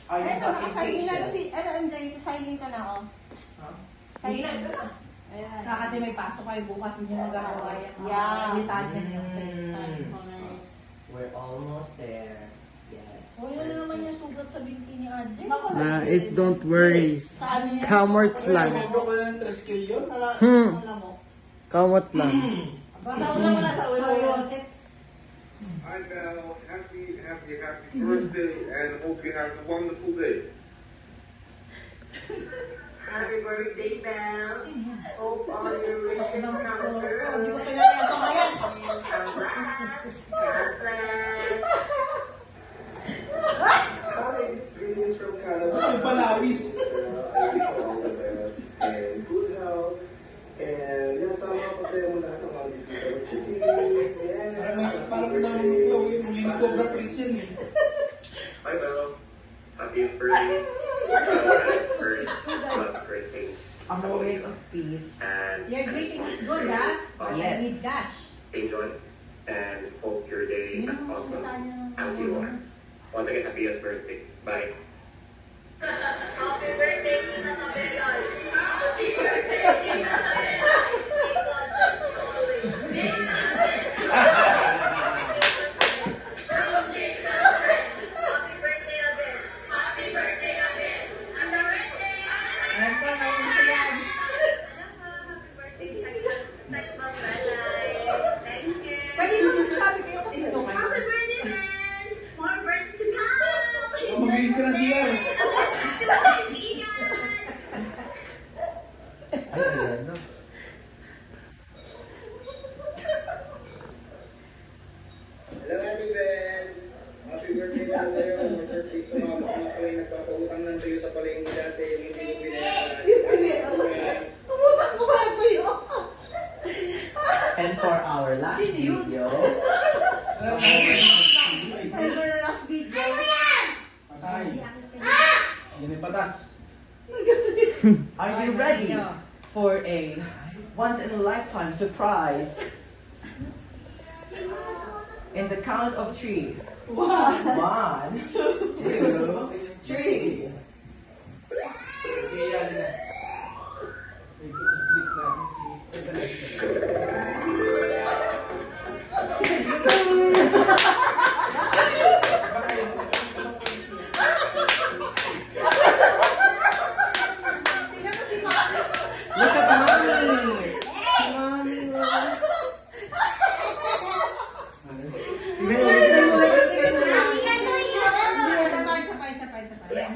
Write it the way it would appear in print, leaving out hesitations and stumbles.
Are you Eto, naka-signing na impatient? si, ano, MJ, signing ka na, oh. Huh? Signing Hindi na. Ayan. Kasi may pasok kayo bukas, hindi nyo mag-aawayan. Yeah. Italia niyo. We're almost there. Yes. O, yun na naman yung sugat sa binti ni Adje. It's don't worry. Saan yan? Kamot lang. Remember ko na ng 3 skill yun? Alam mo. Kamot lang. Basta una mo na sa ulo. Joseph. Hi Val, happy birthday and hope you have a wonderful day. Happy birthday, Belle. Hope all your wishes come true. Hindi ko kilala yung pangalan. Congrats. God bless. Hi, this greetings from Canada. Ay, balawis. I wish you all the best and good health. And yan, sana masaya mo lahat ng mga bisita mo. Chippy! Yes! Parang nang-flow yung Lily Cobra Prince yun eh. Hi Val, happiest birthday. A moment of peace. And Your greeting is good, ha? Yes. With dash. enjoy and hope your day Hindi as naman awesome Italia ng as you are. Once again, happiest birthday. Bye. Happy birthday, Nina Tabelon. Happy birthday, Nina Tabelon. May God bless you always. May God bless you always. From Jesus Christ. Happy birthday, Abel. Happy birthday, Abel. Happy birthday. Alam ko, ngayon sila. Alam mo, happy birthday, Sex Bomb Balay. Thank you. Pwede mo magsabi kayo kasi ito kayo. Happy birthday, man. More birthday to come. Mabilis ka na siya. Ay, ayan na. Hello, Ate Ben! Happy birthday na sa'yo. More birthdays to mga mga ko ay nagpapautang lang sa'yo sa palengke dati. Yung hindi mo pinayaran. Pumutak ko ba ito yun? And for our last video, Ay, mo na last video. Patay. Yan yung patas. are you ready for a once-in-a-lifetime surprise? In the count of 3. 1, 2, 3. Okay, yan na. I-click natin si... Look at mommy! Si mommy, wow. Sabay. Yan.